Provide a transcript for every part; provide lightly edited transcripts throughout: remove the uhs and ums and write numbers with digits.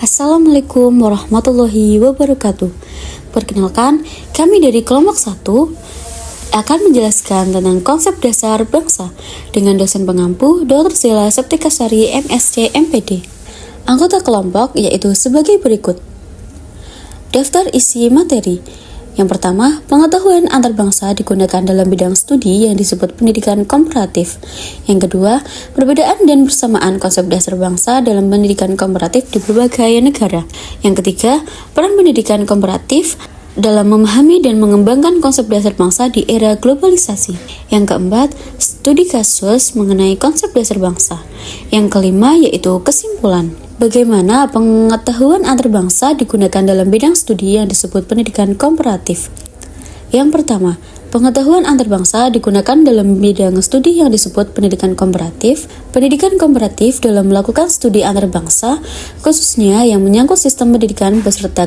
Assalamualaikum warahmatullahi wabarakatuh. Perkenalkan, kami dari kelompok 1 akan menjelaskan tentang konsep dasar bangsa dengan dosen pengampu Dr. Zela Septikasari MSc MPD. Anggota kelompok yaitu sebagai berikut. Daftar isi materi. Yang pertama, pengetahuan antarbangsa digunakan dalam bidang studi yang disebut pendidikan komparatif. Yang kedua, perbedaan dan persamaan konsep dasar bangsa dalam pendidikan komparatif di berbagai negara. Yang ketiga, peran pendidikan komparatif dalam memahami dan mengembangkan konsep dasar bangsa di era globalisasi. Yang keempat, studi kasus mengenai konsep dasar bangsa. Yang kelima yaitu kesimpulan. Bagaimana pengetahuan antarbangsa digunakan dalam bidang studi yang disebut pendidikan komparatif. Yang pertama, pengetahuan antarbangsa digunakan dalam bidang studi yang disebut pendidikan komparatif. Pendidikan komparatif dalam melakukan studi antarbangsa, khususnya yang menyangkut sistem pendidikan beserta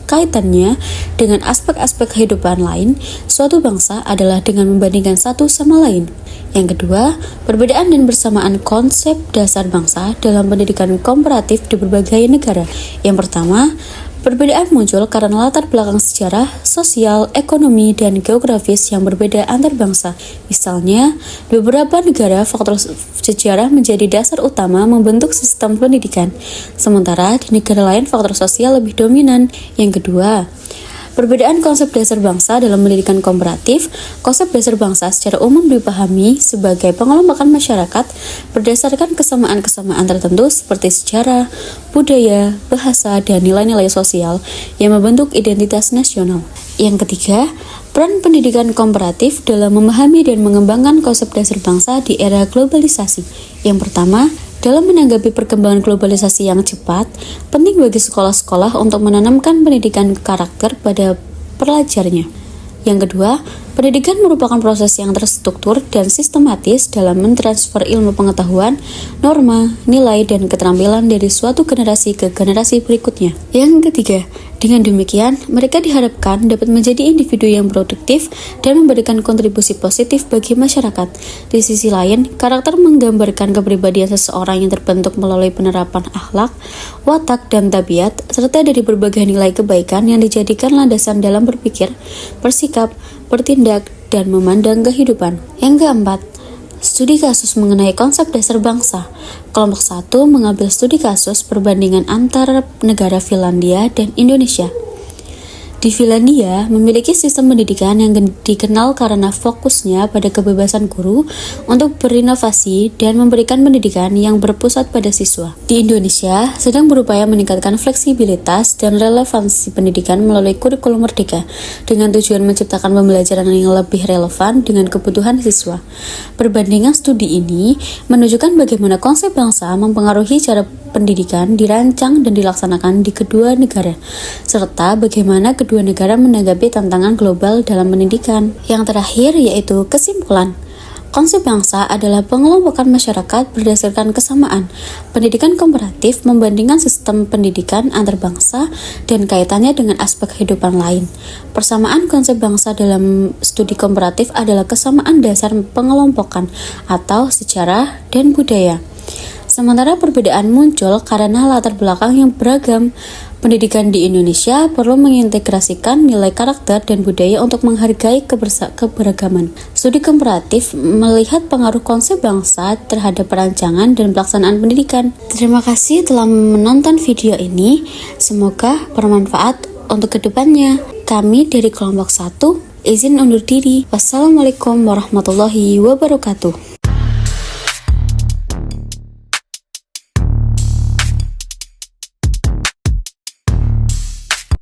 kaitannya dengan aspek-aspek kehidupan lain suatu bangsa adalah dengan membandingkan satu sama lain. Yang kedua, perbedaan dan persamaan konsep dasar bangsa dalam pendidikan komparatif di berbagai negara. Yang pertama, perbedaan muncul karena latar belakang sejarah, sosial, ekonomi, dan geografis yang berbeda antar bangsa. Misalnya, di beberapa negara faktor sejarah menjadi dasar utama membentuk sistem pendidikan, sementara di negara lain faktor sosial lebih dominan. Yang kedua, perbedaan konsep dasar bangsa dalam pendidikan komparatif. Konsep dasar bangsa secara umum dipahami sebagai pengelompokan masyarakat berdasarkan kesamaan-kesamaan tertentu seperti sejarah, budaya, bahasa, dan nilai-nilai sosial yang membentuk identitas nasional. Yang ketiga, peran pendidikan komparatif dalam memahami dan mengembangkan konsep dasar bangsa di era globalisasi. Yang pertama, dalam menanggapi perkembangan globalisasi yang cepat, penting bagi sekolah-sekolah untuk menanamkan pendidikan karakter pada pelajarnya. Yang kedua, pendidikan merupakan proses yang terstruktur dan sistematis dalam mentransfer ilmu pengetahuan, norma, nilai, dan keterampilan dari suatu generasi ke generasi berikutnya. Yang ketiga, dengan demikian, mereka diharapkan dapat menjadi individu yang produktif dan memberikan kontribusi positif bagi masyarakat. Di sisi lain, karakter menggambarkan kepribadian seseorang yang terbentuk melalui penerapan akhlak, watak, dan tabiat, serta dari berbagai nilai kebaikan yang dijadikan landasan dalam berpikir, bersikap, bertindak, dan memandang kehidupan. Yang keempat, studi kasus mengenai konsep dasar bangsa. Kelompok 1 mengambil studi kasus perbandingan antara negara Finlandia dan Indonesia. Di Finlandia memiliki sistem pendidikan yang dikenal karena fokusnya pada kebebasan guru untuk berinovasi dan memberikan pendidikan yang berpusat pada siswa. Di Indonesia sedang berupaya meningkatkan fleksibilitas dan relevansi pendidikan melalui kurikulum merdeka dengan tujuan menciptakan pembelajaran yang lebih relevan dengan kebutuhan siswa. Perbandingan studi ini menunjukkan bagaimana konsep bangsa mempengaruhi cara pendidikan dirancang dan dilaksanakan di kedua negara, serta bagaimana kedua negara menanggapi tantangan global dalam pendidikan. Yang terakhir yaitu kesimpulan. Konsep bangsa adalah pengelompokan masyarakat berdasarkan kesamaan. Pendidikan komparatif membandingkan sistem pendidikan antar bangsa dan kaitannya dengan aspek kehidupan lain. Persamaan konsep bangsa dalam studi komparatif adalah kesamaan dasar pengelompokan atau sejarah dan budaya. Sementara perbedaan muncul karena latar belakang yang beragam. Pendidikan di Indonesia perlu mengintegrasikan nilai karakter dan budaya untuk menghargai keberagaman. Studi komparatif melihat pengaruh konsep bangsa terhadap perancangan dan pelaksanaan pendidikan. Terima kasih telah menonton video ini. Semoga bermanfaat untuk kedepannya. Kami dari kelompok 1 izin undur diri. Wassalamualaikum warahmatullahi wabarakatuh.